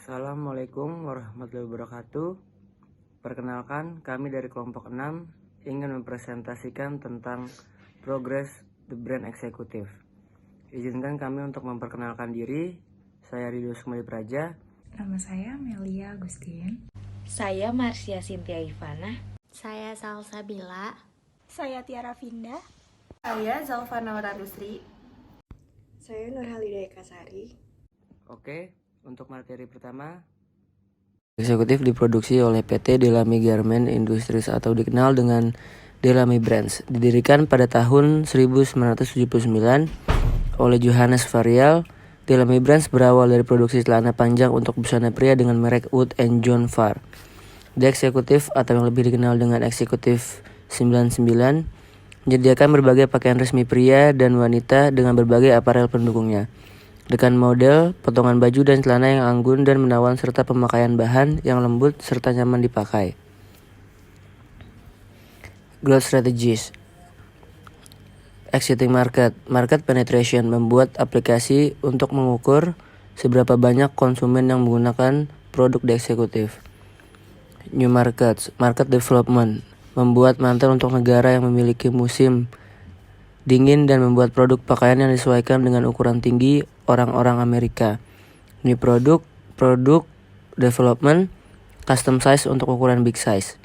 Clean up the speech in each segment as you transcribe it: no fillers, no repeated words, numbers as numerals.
Assalamualaikum warahmatullahi wabarakatuh. Perkenalkan, kami dari kelompok 6 ingin mempresentasikan tentang progres The Brand Executive. Izinkan kami untuk memperkenalkan diri. Saya Ridho Sumadi Praja. Nama saya Melia Agustin. Saya Marsia Cynthia Ivana. Saya Salsabila. Saya Tiara Vinda. Saya Zalfa Nawararusri. Saya Nurhalida Ekasari. Oke, untuk materi pertama, eksekutif diproduksi oleh PT Delami Garment Industries atau dikenal dengan Delami Brands. Didirikan pada tahun 1979 oleh Johannes Varial. Delami Brands berawal dari produksi celana panjang untuk busana pria dengan merek Wood & John Farr. The Executive atau yang lebih dikenal dengan Eksekutif 99 menyediakan berbagai pakaian resmi pria dan wanita dengan berbagai aparel pendukungnya. Dengan model, potongan baju dan celana yang anggun dan menawan serta pemakaian bahan yang lembut serta nyaman dipakai. Growth Strategies. Exiting Market Penetration membuat aplikasi untuk mengukur seberapa banyak konsumen yang menggunakan produk The Executive. New Market Development membuat mantel untuk negara yang memiliki musim dingin dan membuat produk pakaian yang disesuaikan dengan ukuran tinggi orang-orang Amerika. New Product Development, custom size untuk ukuran big size.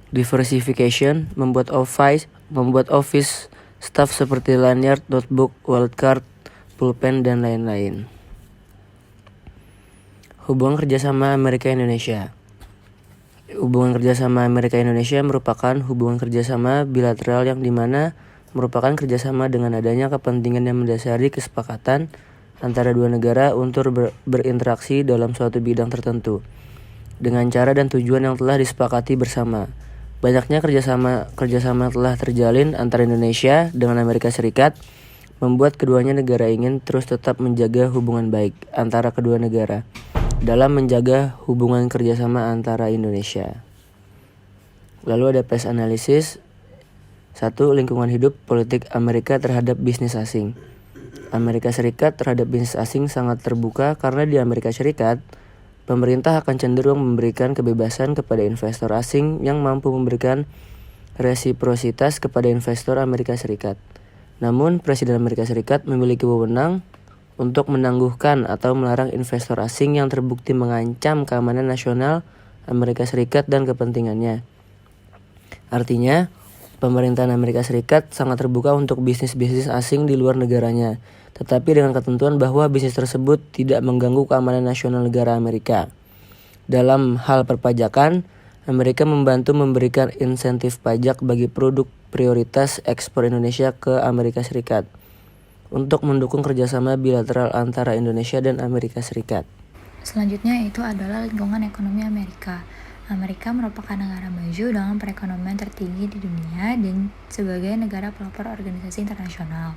Diversification membuat office staff seperti lanyard, notebook, wallet card, pulpen, dan lain-lain. Hubungan kerjasama Amerika-Indonesia. Hubungan kerjasama Amerika-Indonesia merupakan hubungan kerjasama bilateral yang dimana merupakan kerjasama dengan adanya kepentingan yang mendasari kesepakatan antara dua negara untuk berinteraksi dalam suatu bidang tertentu dengan cara dan tujuan yang telah disepakati bersama. Banyaknya kerjasama telah terjalin antara Indonesia dengan Amerika Serikat, membuat keduanya negara ingin terus tetap menjaga hubungan baik antara kedua negara dalam menjaga hubungan kerjasama antara Indonesia. Lalu ada PES Analysis. 1. Lingkungan hidup politik Amerika terhadap bisnis asing. Amerika Serikat terhadap bisnis asing sangat terbuka karena di Amerika Serikat, pemerintah akan cenderung memberikan kebebasan kepada investor asing yang mampu memberikan resiprositas kepada investor Amerika Serikat. Namun, Presiden Amerika Serikat memiliki wewenang untuk menangguhkan atau melarang investor asing yang terbukti mengancam keamanan nasional Amerika Serikat dan kepentingannya. Artinya, pemerintahan Amerika Serikat sangat terbuka untuk bisnis-bisnis asing di luar negaranya, tetapi dengan ketentuan bahwa bisnis tersebut tidak mengganggu keamanan nasional negara Amerika. Dalam hal perpajakan, Amerika membantu memberikan insentif pajak bagi produk prioritas ekspor Indonesia ke Amerika Serikat untuk mendukung kerjasama bilateral antara Indonesia dan Amerika Serikat. Selanjutnya itu adalah lingkungan ekonomi Amerika. Amerika merupakan negara maju dengan perekonomian tertinggi di dunia dan sebagai negara pelopor organisasi internasional.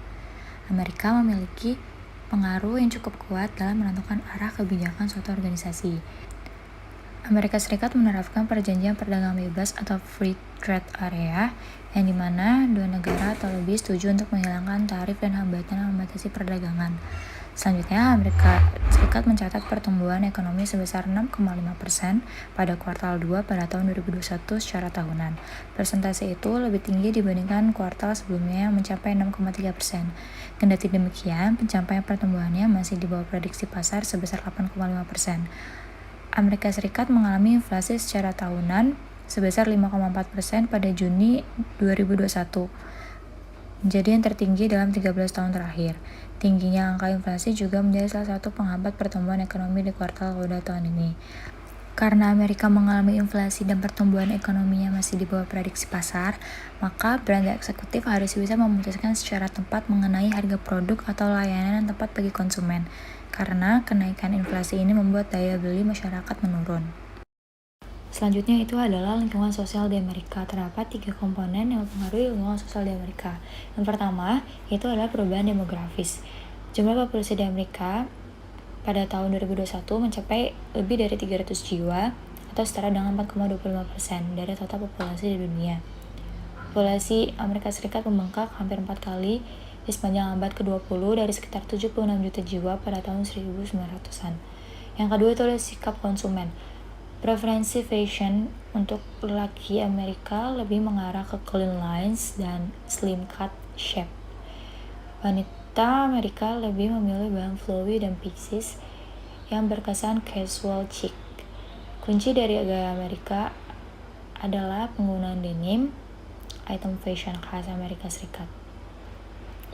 Amerika memiliki pengaruh yang cukup kuat dalam menentukan arah kebijakan suatu organisasi. Amerika Serikat menerapkan perjanjian perdagangan bebas atau Free Trade Area yang dimana dua negara atau lebih setuju untuk menghilangkan tarif dan hambatan yang membatasi perdagangan. Selanjutnya, Amerika Serikat mencatat pertumbuhan ekonomi sebesar 6,5% pada kuartal 2 pada tahun 2021 secara tahunan. Persentase itu lebih tinggi dibandingkan kuartal sebelumnya yang mencapai 6,3%. Kendati demikian, pencapaian pertumbuhannya masih di bawah prediksi pasar sebesar 8,5%. Amerika Serikat mengalami inflasi secara tahunan sebesar 5,4% pada Juni 2021. Menjadi yang tertinggi dalam 13 tahun terakhir. Tingginya angka inflasi juga menjadi salah satu penghambat pertumbuhan ekonomi di kuartal kedua tahun ini. Karena Amerika mengalami inflasi dan pertumbuhan ekonominya masih di bawah prediksi pasar, maka brand eksekutif harus bisa memutuskan secara tepat mengenai harga produk atau layanan yang tepat bagi konsumen. Karena kenaikan inflasi ini membuat daya beli masyarakat menurun. Selanjutnya itu adalah lingkungan sosial di Amerika. Terdapat 3 komponen yang mempengaruhi lingkungan sosial di Amerika. Yang pertama, itu adalah perubahan demografis. Jumlah populasi di Amerika pada tahun 2021 mencapai lebih dari 300 jiwa atau setara dengan 4,25% dari total populasi di dunia. Populasi Amerika Serikat membengkak hampir 4 kali di sepanjang abad ke-20 dari sekitar 76 juta jiwa pada tahun 1900-an. Yang kedua itu adalah sikap konsumen. Preferensi fashion untuk lelaki Amerika lebih mengarah ke clean lines dan slim cut shape. Wanita Amerika lebih memilih bahan flowy dan pieces yang berkesan casual chic. Kunci dari gaya Amerika adalah penggunaan denim, item fashion khas Amerika Serikat.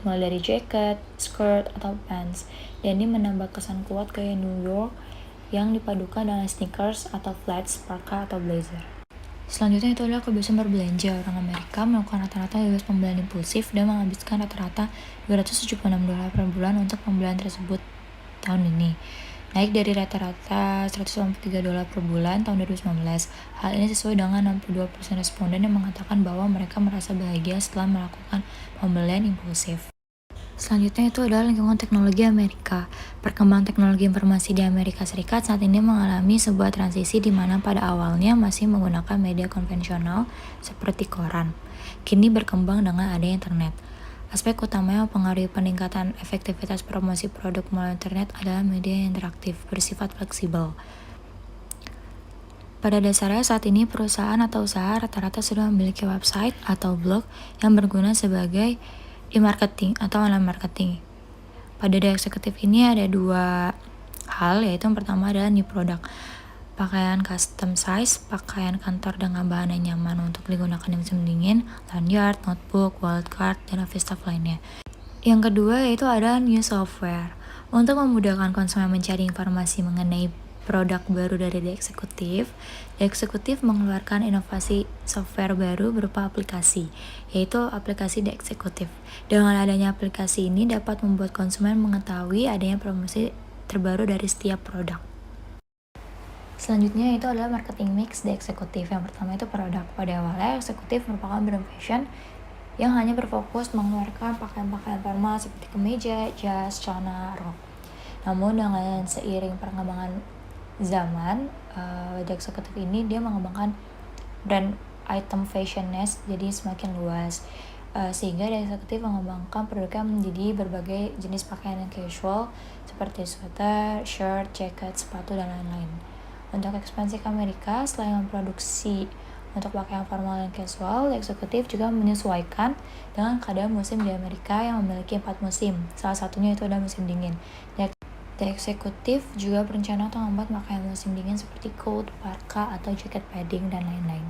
Mulai dari jaket, skirt, atau pants, denim menambah kesan kuat gaya New York yang dipadukan dengan sneakers atau flats, parka, atau blazer. Selanjutnya itu adalah kebiasaan berbelanja. Orang Amerika melakukan rata-rata bebas pembelian impulsif dan menghabiskan rata-rata $276 per bulan untuk pembelian tersebut tahun ini, naik dari rata-rata $183 per bulan tahun 2019. Hal ini sesuai dengan 62% responden yang mengatakan bahwa mereka merasa bahagia setelah melakukan pembelian impulsif. Selanjutnya itu adalah lingkungan teknologi Amerika. Perkembangan teknologi informasi di Amerika Serikat saat ini mengalami sebuah transisi di mana pada awalnya masih menggunakan media konvensional seperti koran. Kini berkembang dengan adanya internet. Aspek utama yang mempengaruhi peningkatan efektivitas promosi produk melalui internet adalah media yang interaktif, bersifat fleksibel. Pada dasarnya saat ini perusahaan atau usaha rata-rata sudah memiliki website atau blog yang berguna sebagai e-marketing atau online marketing. Pada daya eksekutif ini ada dua hal, yaitu yang pertama adalah new product. Pakaian custom size, pakaian kantor dengan bahan yang nyaman untuk digunakan di musim dingin, lanyard, notebook, wallet card, dan office staff lainnya. Yang kedua yaitu ada new software. Untuk memudahkan konsumen mencari informasi mengenai produk baru dari The Executive mengeluarkan inovasi software baru berupa aplikasi, yaitu aplikasi The Executive. Dengan adanya aplikasi ini dapat membuat konsumen mengetahui adanya promosi terbaru dari setiap produk. Selanjutnya itu adalah marketing mix The Executive. Yang pertama itu produk. Pada awalnya Executive merupakan brand fashion yang hanya berfokus mengeluarkan pakaian-pakaian formal seperti kemeja, jas, celana, rok. Namun dengan seiring perkembangan zaman, The Executive ini dia mengembangkan brand item fashionist jadi semakin luas, sehingga The Executive mengembangkan produknya menjadi berbagai jenis pakaian yang casual seperti sweater, shirt, jaket, sepatu, dan lain-lain. Untuk ekspansi ke Amerika, selain memproduksi untuk pakaian formal dan casual, The Executive juga menyesuaikan dengan keadaan musim di Amerika yang memiliki 4 musim. Salah satunya itu adalah musim dingin. The Executive juga berencana untuk membuat pakaian musim dingin seperti coat, parka, atau jaket padding, dan lain-lain.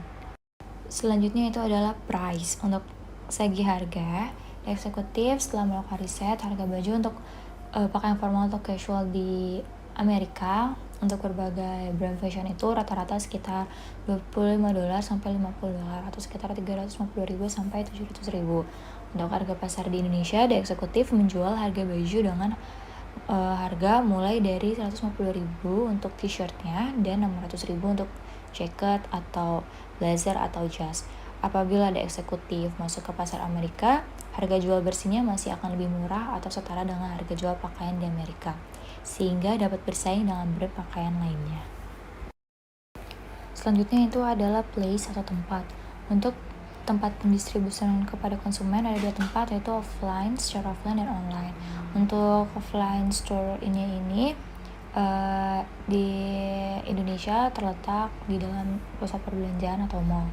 Selanjutnya itu adalah price. Untuk segi harga, The Executive setelah melakukan riset harga baju untuk pakaian formal atau casual di Amerika untuk berbagai brand fashion itu rata-rata sekitar $25 sampai $50 atau sekitar $350.000 sampai $700.000. Untuk harga pasar di Indonesia, The Executive menjual harga baju dengan harga mulai dari $150.000 untuk t-shirtnya dan $600.000 untuk jaket atau blazer atau jas. Apabila The Executive masuk ke pasar Amerika, harga jual bersihnya masih akan lebih murah atau setara dengan harga jual pakaian di Amerika, sehingga dapat bersaing dengan brand pakaian lainnya. Selanjutnya itu adalah place atau tempat. Untuk tempat pendistribusian kepada konsumen ada 2 tempat, yaitu offline, secara offline dan online. Untuk offline store ini di Indonesia terletak di dalam pusat perbelanjaan atau mall.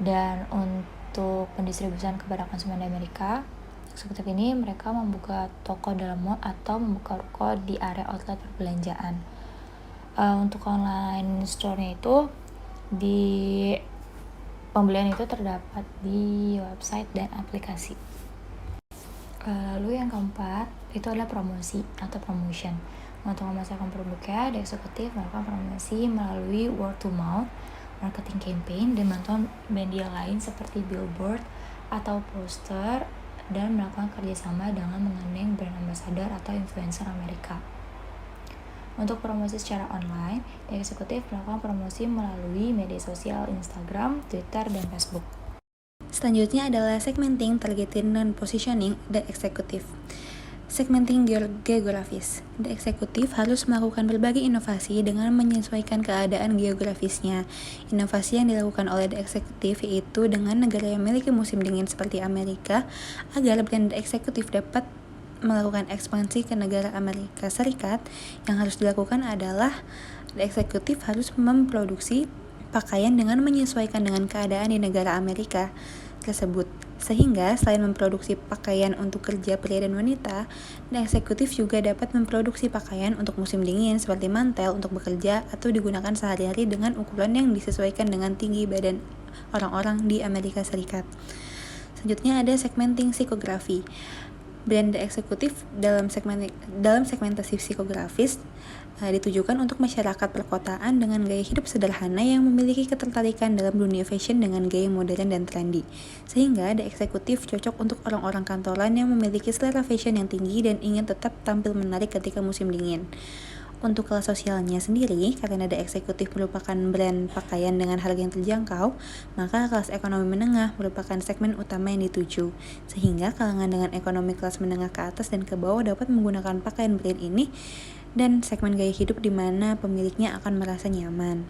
Dan untuk pendistribusian kepada konsumen di Amerika, seperti ini mereka membuka toko dalam mall atau membuka toko di area outlet perbelanjaan. Untuk online store-nya itu di pembelian itu terdapat di website dan aplikasi. Lalu yang keempat itu adalah promosi atau promotion. Untuk memasarkan produknya, The Executive melakukan promosi melalui word to mouth, marketing campaign, dan bantuan media lain seperti billboard atau poster, dan melakukan kerjasama dengan menggandeng brand ambassador atau influencer Amerika. Untuk promosi secara online, The Executive melakukan promosi melalui media sosial Instagram, Twitter, dan Facebook. Selanjutnya adalah segmenting, targeting, dan positioning The Executive. Segmenting geografis. The Executive harus melakukan berbagai inovasi dengan menyesuaikan keadaan geografisnya. Inovasi yang dilakukan oleh The Executive yaitu dengan negara yang memiliki musim dingin seperti Amerika, agar brand The Executive dapat melakukan ekspansi ke negara Amerika Serikat, yang harus dilakukan adalah the eksekutif harus memproduksi pakaian dengan menyesuaikan dengan keadaan di negara Amerika tersebut. Sehingga selain memproduksi pakaian untuk kerja pria dan wanita, the eksekutif juga dapat memproduksi pakaian untuk musim dingin seperti mantel untuk bekerja atau digunakan sehari-hari dengan ukuran yang disesuaikan dengan tinggi badan orang-orang di Amerika Serikat. Selanjutnya ada segmenting psikografi. Brand eksekutif dalam segmentasi psikografis ditujukan untuk masyarakat perkotaan dengan gaya hidup sederhana yang memiliki ketertarikan dalam dunia fashion dengan gaya modern dan trendy. Sehingga the eksekutif cocok untuk orang-orang kantoran yang memiliki selera fashion yang tinggi dan ingin tetap tampil menarik ketika musim dingin. Untuk kelas sosialnya sendiri, karena the eksekutif merupakan brand pakaian dengan harga yang terjangkau, maka kelas ekonomi menengah merupakan segmen utama yang dituju. Sehingga kalangan dengan ekonomi kelas menengah ke atas dan ke bawah dapat menggunakan pakaian brand ini dan segmen gaya hidup di mana pemiliknya akan merasa nyaman.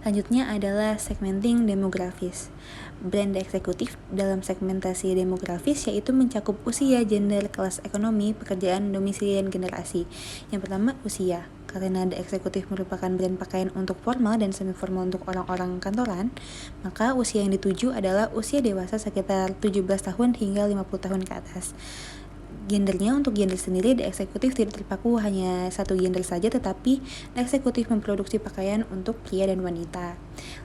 Selanjutnya adalah segmenting demografis. Brand eksekutif dalam segmentasi demografis yaitu mencakup usia, gender, kelas ekonomi, pekerjaan, domisili, dan generasi. Yang pertama, usia. Karena the eksekutif merupakan brand pakaian untuk formal dan semi formal untuk orang-orang kantoran, maka usia yang dituju adalah usia dewasa sekitar 17 tahun hingga 50 tahun ke atas. Gendernya, untuk gender sendiri, the eksekutif tidak terpaku hanya satu gender saja, tetapi the eksekutif memproduksi pakaian untuk pria dan wanita.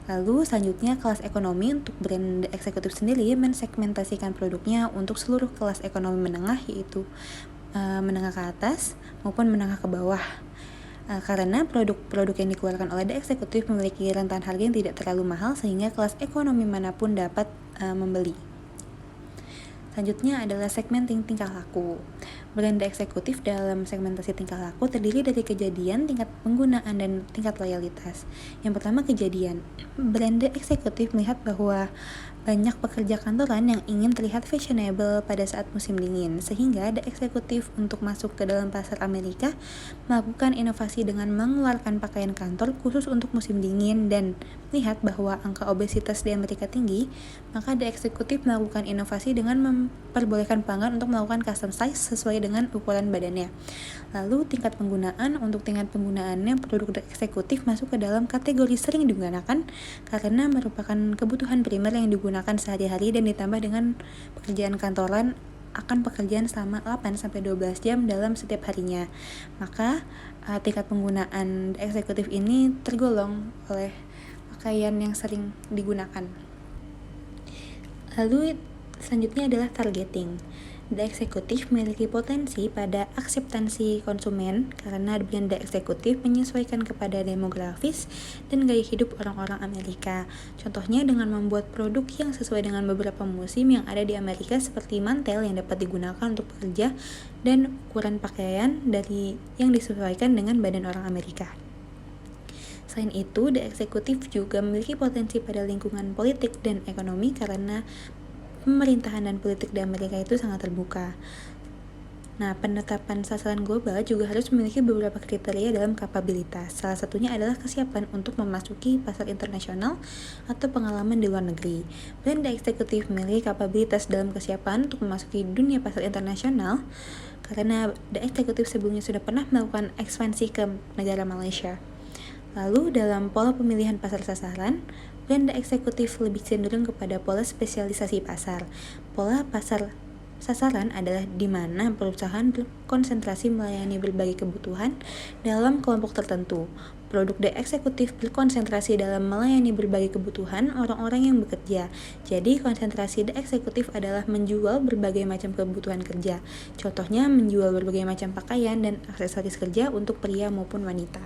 Lalu selanjutnya kelas ekonomi. Untuk brand the eksekutif sendiri mensegmentasikan produknya untuk seluruh kelas ekonomi menengah, yaitu menengah ke atas maupun menengah ke bawah. Karena produk-produk yang dikeluarkan oleh the eksekutif memiliki rentan harga yang tidak terlalu mahal sehingga kelas ekonomi manapun dapat membeli. Selanjutnya adalah segmenting tingkah laku. Brand eksekutif dalam segmentasi tingkah laku terdiri dari kejadian, tingkat penggunaan, dan tingkat loyalitas. Yang pertama, kejadian. Brand eksekutif melihat bahwa banyak pekerja kantoran yang ingin terlihat fashionable pada saat musim dingin, sehingga the eksekutif untuk masuk ke dalam pasar Amerika melakukan inovasi dengan mengeluarkan pakaian kantor khusus untuk musim dingin, dan melihat bahwa angka obesitas di Amerika tinggi, maka the eksekutif melakukan inovasi dengan memperbolehkan pelanggan untuk melakukan custom size sesuai dengan ukuran badannya. Lalu tingkat penggunaan. Untuk tingkat penggunaannya, produk the eksekutif masuk ke dalam kategori sering digunakan karena merupakan kebutuhan primer yang digunakan sehari-hari dan ditambah dengan pekerjaan kantoran akan pekerjaan selama 8-12 jam dalam setiap harinya. Maka tingkat penggunaan eksekutif ini tergolong oleh pakaian yang sering digunakan. Lalu selanjutnya adalah targeting. The eksekutif memiliki potensi pada akseptansi konsumen karena brand the eksekutif menyesuaikan kepada demografis dan gaya hidup orang-orang Amerika. Contohnya dengan membuat produk yang sesuai dengan beberapa musim yang ada di Amerika seperti mantel yang dapat digunakan untuk bekerja dan ukuran pakaian yang disesuaikan dengan badan orang Amerika. Selain itu, the eksekutif juga memiliki potensi pada lingkungan politik dan ekonomi karena pemerintahan dan politik di Amerika itu sangat terbuka. Nah, penetapan sasaran global juga harus memiliki beberapa kriteria dalam kapabilitas. Salah satunya adalah kesiapan untuk memasuki pasar internasional atau pengalaman di luar negeri. Brand eksekutif memiliki kapabilitas dalam kesiapan untuk memasuki dunia pasar internasional karena the eksekutif sebelumnya sudah pernah melakukan ekspansi ke negara Malaysia. Lalu dalam pola pemilihan pasar sasaran, brand eksekutif lebih cenderung kepada pola spesialisasi pasar. Pola pasar sasaran adalah di mana perusahaan berkonsentrasi melayani berbagai kebutuhan dalam kelompok tertentu. Produk the eksekutif berkonsentrasi dalam melayani berbagai kebutuhan orang-orang yang bekerja. Jadi konsentrasi the eksekutif adalah menjual berbagai macam kebutuhan kerja. Contohnya menjual berbagai macam pakaian dan aksesoris kerja untuk pria maupun wanita.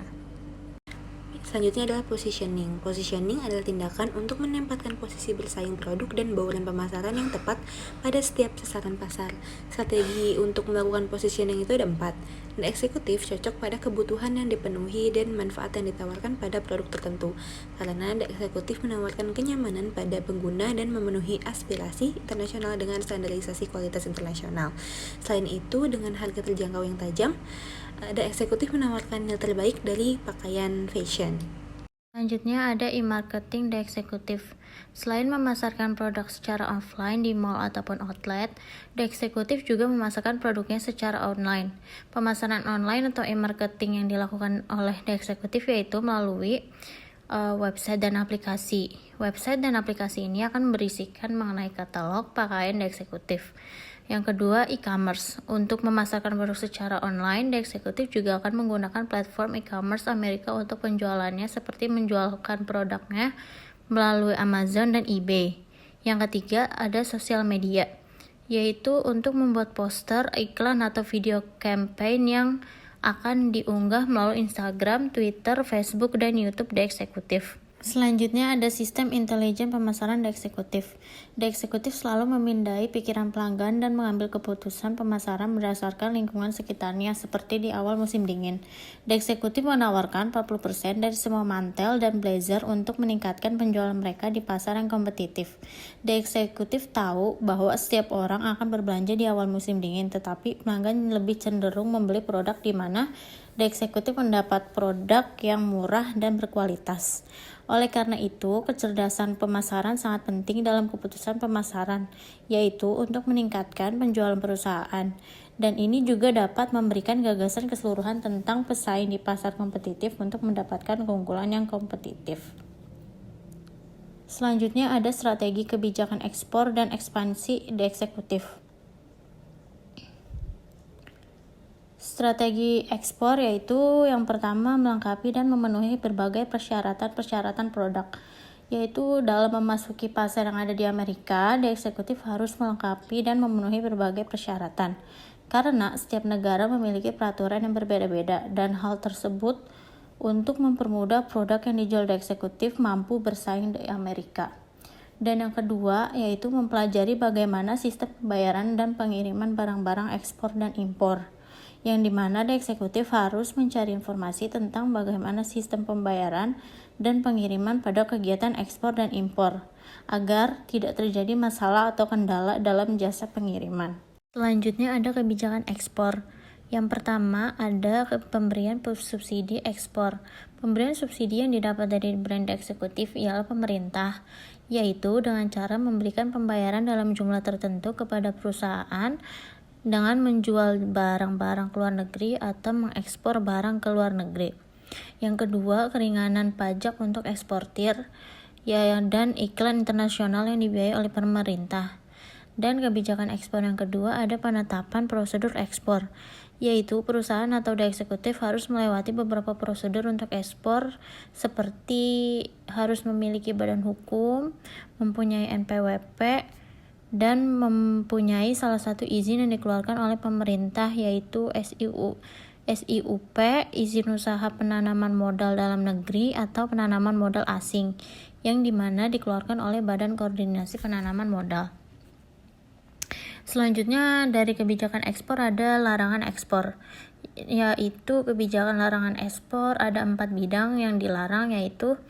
Selanjutnya adalah positioning. Positioning adalah tindakan untuk menempatkan posisi bersaing produk dan bauran pemasaran yang tepat pada setiap sasaran pasar. Strategi untuk melakukan positioning itu ada 4. The eksekutif cocok pada kebutuhan yang dipenuhi dan manfaat yang ditawarkan pada produk tertentu. Karena the eksekutif menawarkan kenyamanan pada pengguna dan memenuhi aspirasi internasional dengan standarisasi kualitas internasional. Selain itu, dengan harga terjangkau yang tajam, the eksekutif menawarkan nilai terbaik dari pakaian fashion. Selanjutnya ada e-marketing the eksekutif. Selain memasarkan produk secara offline di mall ataupun outlet, the eksekutif juga memasarkan produknya secara online. Pemasaran online atau e-marketing yang dilakukan oleh the eksekutif yaitu melalui website dan aplikasi. Website dan aplikasi ini akan berisikan mengenai katalog pakaian the eksekutif. Yang kedua, e-commerce. Untuk memasarkan produk secara online, the eksekutif juga akan menggunakan platform e-commerce Amerika untuk penjualannya seperti menjualkan produknya melalui Amazon dan eBay. Yang ketiga, ada sosial media, yaitu untuk membuat poster, iklan, atau video campaign yang akan diunggah melalui Instagram, Twitter, Facebook, dan YouTube the eksekutif. Selanjutnya ada sistem intelijen pemasaran the eksekutif. The eksekutif selalu memindai pikiran pelanggan dan mengambil keputusan pemasaran berdasarkan lingkungan sekitarnya seperti di awal musim dingin. The eksekutif menawarkan 40% dari semua mantel dan blazer untuk meningkatkan penjualan mereka di pasar yang kompetitif. The eksekutif tahu bahwa setiap orang akan berbelanja di awal musim dingin, tetapi pelanggan lebih cenderung membeli produk di mana the eksekutif mendapat produk yang murah dan berkualitas. Oleh karena itu, kecerdasan pemasaran sangat penting dalam keputusan pemasaran, yaitu untuk meningkatkan penjualan perusahaan. Dan ini juga dapat memberikan gagasan keseluruhan tentang pesaing di pasar kompetitif untuk mendapatkan keunggulan yang kompetitif. Selanjutnya ada strategi kebijakan ekspor dan ekspansi the eksekutif. Strategi ekspor yaitu yang pertama melengkapi dan memenuhi berbagai persyaratan produk, yaitu dalam memasuki pasar yang ada di Amerika, the eksekutif harus melengkapi dan memenuhi berbagai persyaratan. Karena setiap negara memiliki peraturan yang berbeda-beda dan hal tersebut untuk mempermudah produk yang dijual the eksekutif mampu bersaing di Amerika. Dan yang kedua yaitu mempelajari bagaimana sistem pembayaran dan pengiriman barang-barang ekspor dan impor, yang dimana the eksekutif harus mencari informasi tentang bagaimana sistem pembayaran dan pengiriman pada kegiatan ekspor dan impor, agar tidak terjadi masalah atau kendala dalam jasa pengiriman. Selanjutnya ada kebijakan ekspor. Yang pertama ada pemberian subsidi ekspor. Pemberian subsidi yang didapat dari brand eksekutif ialah pemerintah, yaitu dengan cara memberikan pembayaran dalam jumlah tertentu kepada perusahaan dengan menjual barang-barang ke luar negeri atau mengekspor barang ke luar negeri. Yang kedua, keringanan pajak untuk eksportir dan iklan internasional yang dibiayai oleh pemerintah. Dan kebijakan ekspor yang kedua ada penetapan prosedur ekspor, yaitu perusahaan atau the eksekutif harus melewati beberapa prosedur untuk ekspor seperti harus memiliki badan hukum, mempunyai NPWP, dan mempunyai salah satu izin yang dikeluarkan oleh pemerintah yaitu SIUP, izin usaha penanaman modal dalam negeri atau penanaman modal asing, yang dimana dikeluarkan oleh Badan Koordinasi Penanaman Modal. Selanjutnya dari kebijakan ekspor ada larangan ekspor, yaitu kebijakan larangan ekspor ada 4 bidang yang dilarang, yaitu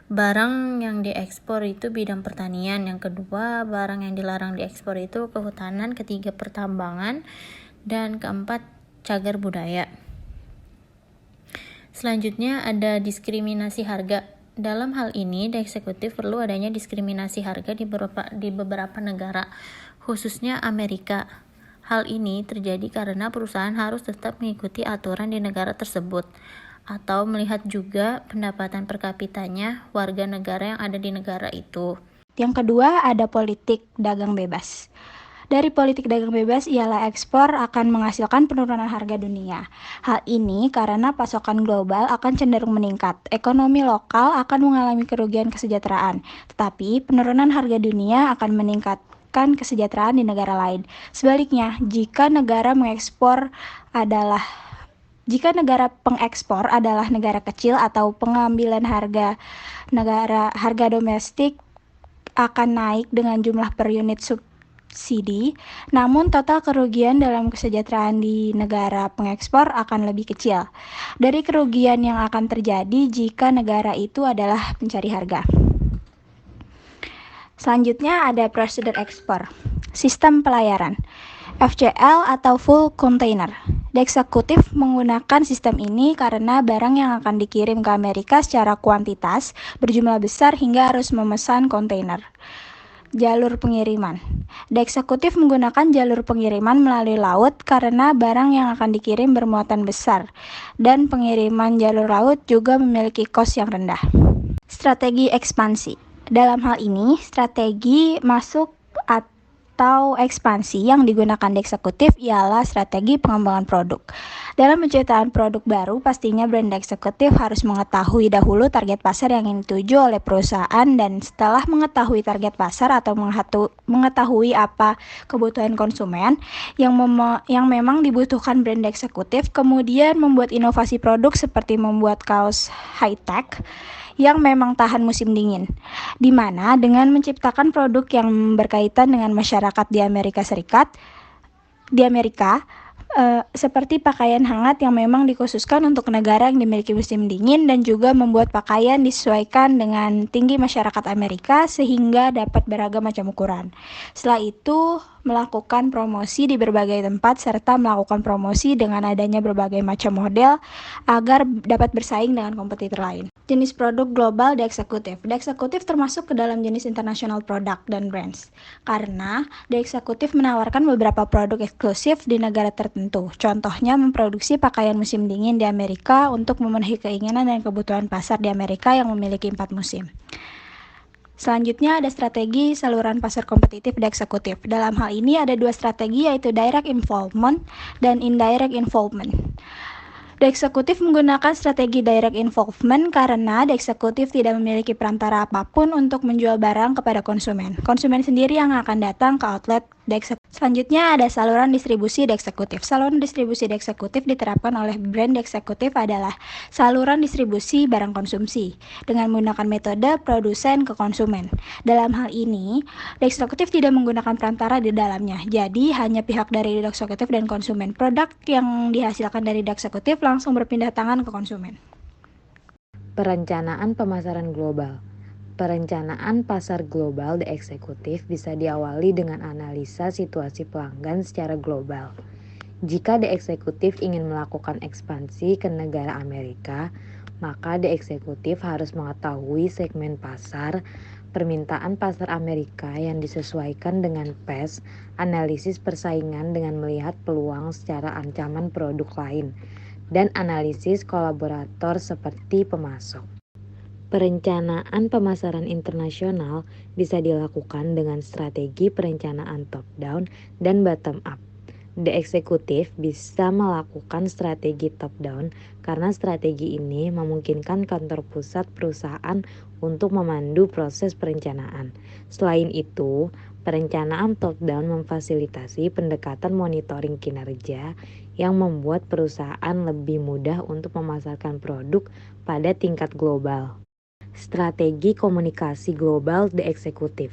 barang yang diekspor itu bidang pertanian, yang kedua barang yang dilarang diekspor itu kehutanan, ketiga pertambangan, dan keempat cagar budaya. Selanjutnya ada diskriminasi harga. Dalam hal ini, the eksekutif perlu adanya diskriminasi harga di beberapa negara, khususnya Amerika. Hal ini terjadi karena perusahaan harus tetap mengikuti aturan di negara tersebut, atau melihat juga pendapatan per kapitanya warga negara yang ada di negara itu. Yang kedua ada politik dagang bebas. Dari politik dagang bebas ialah ekspor akan menghasilkan penurunan harga dunia. Hal ini karena pasokan global akan cenderung meningkat. Ekonomi lokal akan mengalami kerugian kesejahteraan, tetapi penurunan harga dunia akan meningkatkan kesejahteraan di negara lain. Sebaliknya, jika negara pengekspor adalah negara kecil atau pengambilan harga domestik akan naik dengan jumlah per unit subsidi, namun total kerugian dalam kesejahteraan di negara pengekspor akan lebih kecil dari kerugian yang akan terjadi jika negara itu adalah pencari harga. Selanjutnya ada prosedur ekspor. Sistem pelayaran. FCL atau Full Container. The Executive menggunakan sistem ini karena barang yang akan dikirim ke Amerika secara kuantitas berjumlah besar hingga harus memesan kontainer. Jalur pengiriman. The Executive menggunakan jalur pengiriman melalui laut karena barang yang akan dikirim bermuatan besar dan pengiriman jalur laut juga memiliki kos yang rendah. Strategi ekspansi. Dalam hal ini, strategi masuk atau ekspansi yang digunakan di eksekutif ialah strategi pengembangan produk. Dalam penciptaan produk baru, pastinya brand eksekutif harus mengetahui dahulu target pasar yang ingin dituju oleh perusahaan, dan setelah mengetahui target pasar atau mengetahui apa kebutuhan konsumen yang memang dibutuhkan brand eksekutif, kemudian membuat inovasi produk seperti membuat kaos high-tech yang memang tahan musim dingin, di mana dengan menciptakan produk yang berkaitan dengan masyarakat di Amerika, seperti pakaian hangat yang memang dikhususkan untuk negara yang dimiliki musim dingin, dan juga membuat pakaian disesuaikan dengan tinggi masyarakat Amerika sehingga dapat beragam macam ukuran. Setelah itu, melakukan promosi di berbagai tempat serta melakukan promosi dengan adanya berbagai macam model agar dapat bersaing dengan kompetitor lain. Jenis produk global The Executive. The Executive termasuk ke dalam jenis international product dan brands karena The Executive menawarkan beberapa produk eksklusif di negara tertentu. Contohnya memproduksi pakaian musim dingin di Amerika untuk memenuhi keinginan dan kebutuhan pasar di Amerika yang memiliki 4 musim. Selanjutnya ada strategi saluran pasar kompetitif The Executive. Dalam hal ini ada 2 strategi, yaitu direct involvement dan indirect involvement. The Executive menggunakan strategi direct involvement karena The Executive tidak memiliki perantara apapun untuk menjual barang kepada konsumen. Konsumen sendiri yang akan datang ke outlet The Executive. Selanjutnya ada saluran distribusi The Executive. Saluran distribusi The Executive diterapkan oleh brand The Executive adalah saluran distribusi barang konsumsi dengan menggunakan metode produsen ke konsumen. Dalam hal ini, The Executive tidak menggunakan perantara di dalamnya. Jadi hanya pihak dari The Executive dan konsumen. Produk yang dihasilkan dari The Executive langsung berpindah tangan ke konsumen. Perencanaan pemasaran global. Perencanaan pasar global The Executive bisa diawali dengan analisa situasi pelanggan secara global. Jika The Executive ingin melakukan ekspansi ke negara Amerika, maka The Executive harus mengetahui segmen pasar, permintaan pasar Amerika yang disesuaikan dengan PES, analisis persaingan dengan melihat peluang secara ancaman produk lain, dan analisis kolaborator seperti pemasok. Perencanaan pemasaran internasional bisa dilakukan dengan strategi perencanaan top-down dan bottom-up. The Executive bisa melakukan strategi top-down karena strategi ini memungkinkan kantor pusat perusahaan untuk memandu proses perencanaan. Selain itu, perencanaan top-down memfasilitasi pendekatan monitoring kinerja yang membuat perusahaan lebih mudah untuk memasarkan produk pada tingkat global. Strategi komunikasi global The Executive.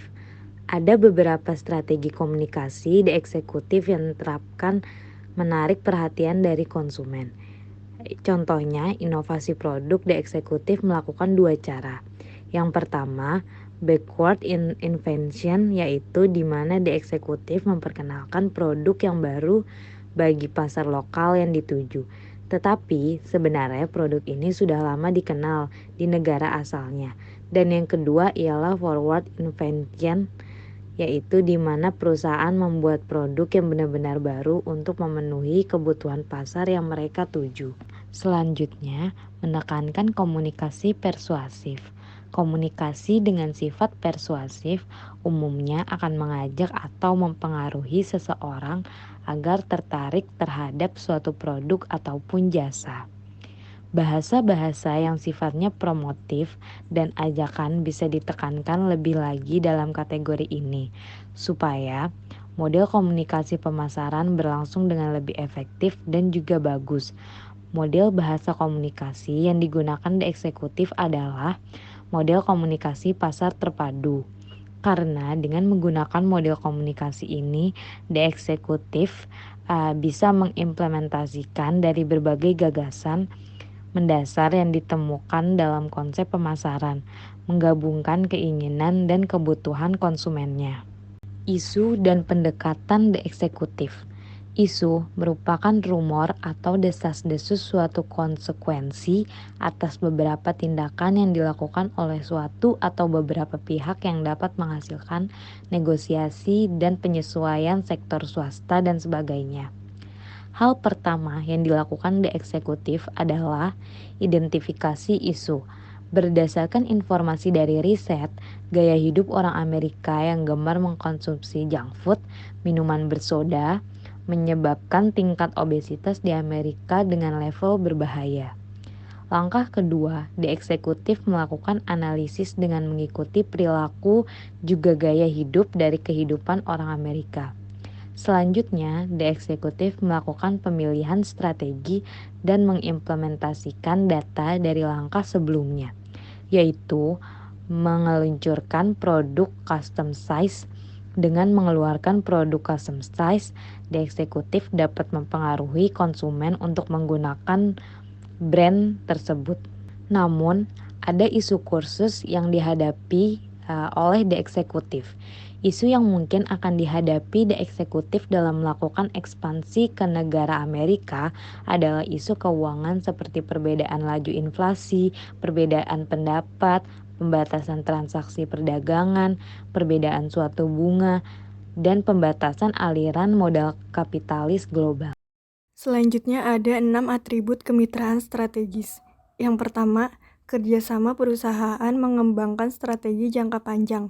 Ada beberapa strategi komunikasi The Executive yang diterapkan menarik perhatian dari konsumen. Contohnya, inovasi produk The Executive melakukan 2 cara. Yang pertama, backward invention, yaitu di mana The Executive memperkenalkan produk yang baru bagi pasar lokal yang dituju. Tetapi sebenarnya produk ini sudah lama dikenal di negara asalnya. Dan yang kedua ialah forward invention, yaitu di mana perusahaan membuat produk yang benar-benar baru untuk memenuhi kebutuhan pasar yang mereka tuju. Selanjutnya, menekankan komunikasi persuasif. Komunikasi dengan sifat persuasif umumnya akan mengajak atau mempengaruhi seseorang agar tertarik terhadap suatu produk ataupun jasa. Bahasa-bahasa yang sifatnya promotif dan ajakan bisa ditekankan lebih lagi dalam kategori ini, supaya model komunikasi pemasaran berlangsung dengan lebih efektif dan juga bagus. Model bahasa komunikasi yang digunakan The Executive adalah model komunikasi pasar terpadu. Karena dengan menggunakan model komunikasi ini, The Executive bisa mengimplementasikan dari berbagai gagasan mendasar yang ditemukan dalam konsep pemasaran, menggabungkan keinginan dan kebutuhan konsumennya. Isu dan pendekatan The Executive. Isu merupakan rumor atau desas-desus suatu konsekuensi atas beberapa tindakan yang dilakukan oleh suatu atau beberapa pihak yang dapat menghasilkan negosiasi dan penyesuaian sektor swasta dan sebagainya. Hal pertama yang dilakukan di eksekutif adalah identifikasi isu. Berdasarkan informasi dari riset, gaya hidup orang Amerika yang gemar mengkonsumsi junk food, minuman bersoda, menyebabkan tingkat obesitas di Amerika dengan level berbahaya. Langkah kedua, di eksekutif melakukan analisis dengan mengikuti perilaku juga gaya hidup dari kehidupan orang Amerika. Selanjutnya, di eksekutif melakukan pemilihan strategi dan mengimplementasikan data dari langkah sebelumnya, yaitu meluncurkan produk custom size. Dengan mengeluarkan produk custom size, di eksekutif dapat mempengaruhi konsumen untuk menggunakan brand tersebut. Namun, ada isu kursus yang dihadapi oleh di eksekutif. Isu yang mungkin akan dihadapi di eksekutif dalam melakukan ekspansi ke negara Amerika adalah isu keuangan seperti perbedaan laju inflasi, perbedaan pendapat, pembatasan transaksi perdagangan, perbedaan suatu bunga, dan pembatasan aliran modal kapitalis global. Selanjutnya ada 6 atribut kemitraan strategis. Yang pertama, kerjasama perusahaan mengembangkan strategi jangka panjang.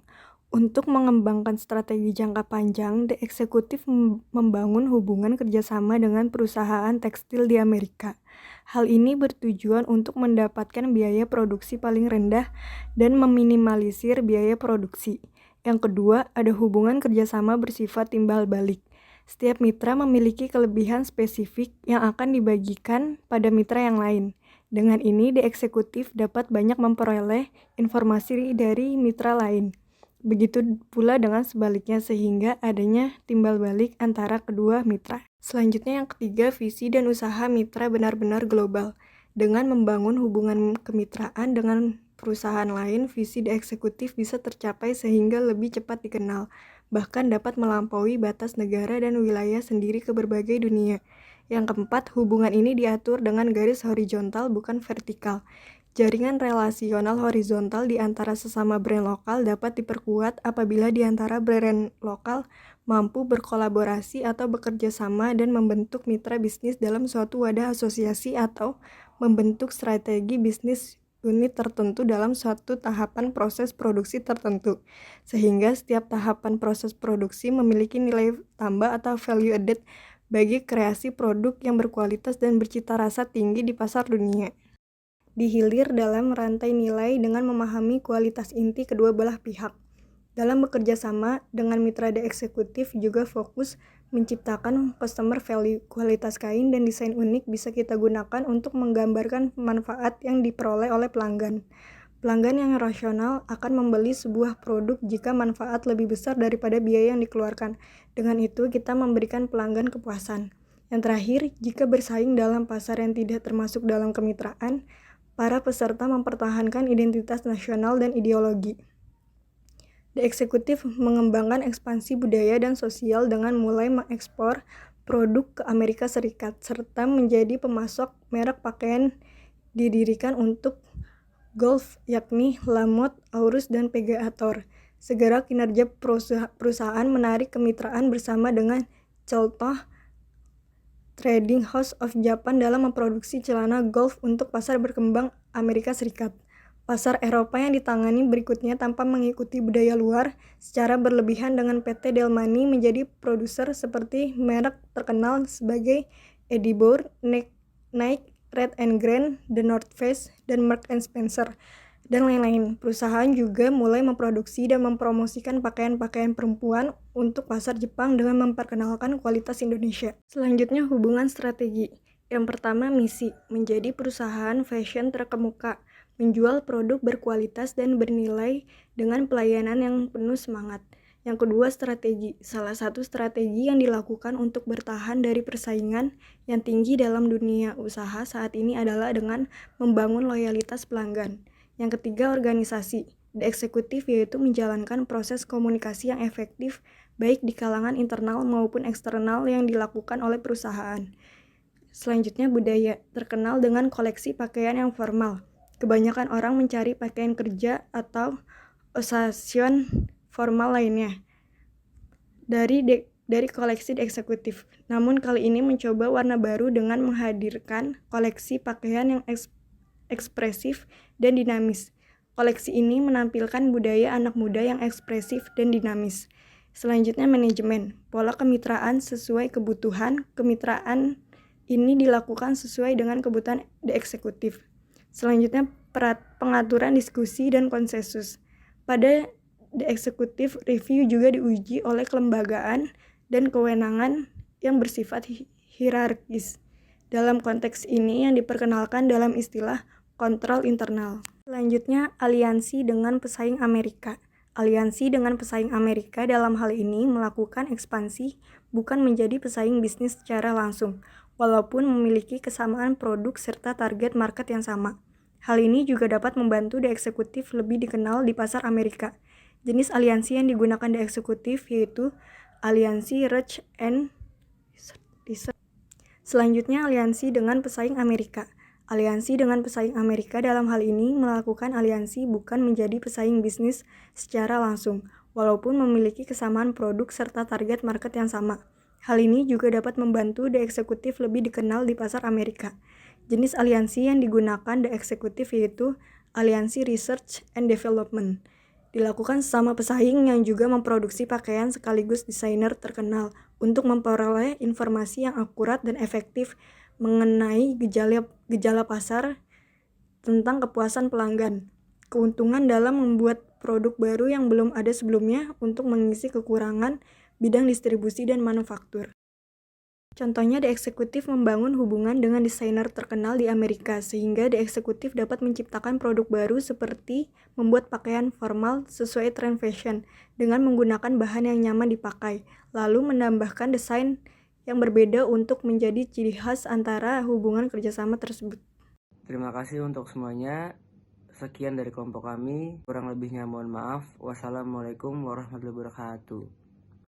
Untuk mengembangkan strategi jangka panjang, The Executive membangun hubungan kerjasama dengan perusahaan tekstil di Amerika. Hal ini bertujuan untuk mendapatkan biaya produksi paling rendah dan meminimalisir biaya produksi. Yang kedua, ada hubungan kerjasama bersifat timbal balik. Setiap mitra memiliki kelebihan spesifik yang akan dibagikan pada mitra yang lain. Dengan ini, The Executive dapat banyak memperoleh informasi dari mitra lain. Begitu pula dengan sebaliknya sehingga adanya timbal balik antara kedua mitra. Selanjutnya yang ketiga, visi dan usaha mitra benar-benar global. Dengan membangun hubungan kemitraan dengan perusahaan lain, visi The Executive bisa tercapai sehingga lebih cepat dikenal, bahkan dapat melampaui batas negara dan wilayah sendiri ke berbagai dunia. Yang keempat, hubungan ini diatur dengan garis horizontal bukan vertikal. Jaringan relasional horizontal di antara sesama brand lokal dapat diperkuat apabila di antara brand lokal mampu berkolaborasi atau bekerja sama dan membentuk mitra bisnis dalam suatu wadah asosiasi atau membentuk strategi bisnis unit tertentu dalam suatu tahapan proses produksi tertentu, sehingga setiap tahapan proses produksi memiliki nilai tambah atau value added bagi kreasi produk yang berkualitas dan bercita rasa tinggi di pasar dunia. Dihilir dalam rantai nilai dengan memahami kualitas inti kedua belah pihak. Dalam bekerja sama dengan mitra The Executive juga fokus menciptakan customer value. Kualitas kain dan desain unik bisa kita gunakan untuk menggambarkan manfaat yang diperoleh oleh pelanggan. Pelanggan yang rasional akan membeli sebuah produk jika manfaat lebih besar daripada biaya yang dikeluarkan. Dengan itu kita memberikan pelanggan kepuasan. Yang terakhir, jika bersaing dalam pasar yang tidak termasuk dalam kemitraan, para peserta mempertahankan identitas nasional dan ideologi. The Executive mengembangkan ekspansi budaya dan sosial dengan mulai mengekspor produk ke Amerika Serikat, serta menjadi pemasok merek pakaian didirikan untuk golf yakni Lamotte, Aurus, dan Pegator. Segera kinerja perusahaan menarik kemitraan bersama dengan Contoh Trading House of Japan dalam memproduksi celana golf untuk pasar berkembang Amerika Serikat. Pasar Eropa yang ditangani berikutnya tanpa mengikuti budaya luar secara berlebihan dengan PT Delmani menjadi produser seperti merek terkenal sebagai Eddie Bauer, Nike, Red and Grant, The North Face, dan Marks and Spencer, dan lain-lain. Perusahaan juga mulai memproduksi dan mempromosikan pakaian-pakaian perempuan untuk pasar Jepang dengan memperkenalkan kualitas Indonesia. Selanjutnya hubungan strategi. Yang pertama, misi, menjadi perusahaan fashion terkemuka, menjual produk berkualitas dan bernilai dengan pelayanan yang penuh semangat. Yang kedua, strategi. Salah satu strategi yang dilakukan untuk bertahan dari persaingan yang tinggi dalam dunia usaha saat ini adalah dengan membangun loyalitas pelanggan. Yang ketiga, organisasi. The Executive yaitu menjalankan proses komunikasi yang efektif baik di kalangan internal maupun eksternal yang dilakukan oleh perusahaan. Selanjutnya, budaya terkenal dengan koleksi pakaian yang formal. Kebanyakan orang mencari pakaian kerja atau occasion formal lainnya dari koleksi eksekutif. Namun kali ini mencoba warna baru dengan menghadirkan koleksi pakaian yang ekspresif dan dinamis. Koleksi ini menampilkan budaya anak muda yang ekspresif dan dinamis. Selanjutnya, manajemen. Pola kemitraan sesuai kebutuhan. Kemitraan ini dilakukan sesuai dengan kebutuhan the eksekutif. Selanjutnya, pengaturan diskusi dan konsensus. Pada the eksekutif, review juga diuji oleh kelembagaan dan kewenangan yang bersifat hierarkis. Dalam konteks ini yang diperkenalkan dalam istilah kontrol internal. Selanjutnya, aliansi dengan pesaing Amerika. Aliansi dengan pesaing Amerika dalam hal ini melakukan ekspansi, bukan menjadi pesaing bisnis secara langsung, walaupun memiliki kesamaan produk serta target market yang sama. Hal ini juga dapat membantu the eksekutif lebih dikenal di pasar Amerika. Jenis aliansi yang digunakan di eksekutif yaitu aliansi research and research. Selanjutnya, aliansi dengan pesaing Amerika. Aliansi dengan pesaing Amerika dalam hal ini melakukan aliansi bukan menjadi pesaing bisnis secara langsung, walaupun memiliki kesamaan produk serta target market yang sama. Hal ini juga dapat membantu the eksekutif lebih dikenal di pasar Amerika. Jenis aliansi yang digunakan the eksekutif yaitu aliansi research and development. Dilakukan sesama pesaing yang juga memproduksi pakaian sekaligus desainer terkenal untuk memperoleh informasi yang akurat dan efektif mengenai gejala pasar tentang kepuasan pelanggan. Keuntungan dalam membuat produk baru yang belum ada sebelumnya untuk mengisi kekurangan bidang distribusi dan manufaktur. Contohnya, the eksekutif membangun hubungan dengan desainer terkenal di Amerika sehingga the eksekutif dapat menciptakan produk baru seperti membuat pakaian formal sesuai tren fashion dengan menggunakan bahan yang nyaman dipakai, lalu menambahkan desain yang berbeda untuk menjadi ciri khas antara hubungan kerjasama tersebut. Terima kasih untuk semuanya. Sekian dari kelompok kami. Kurang lebihnya mohon maaf. Wassalamualaikum warahmatullahi wabarakatuh.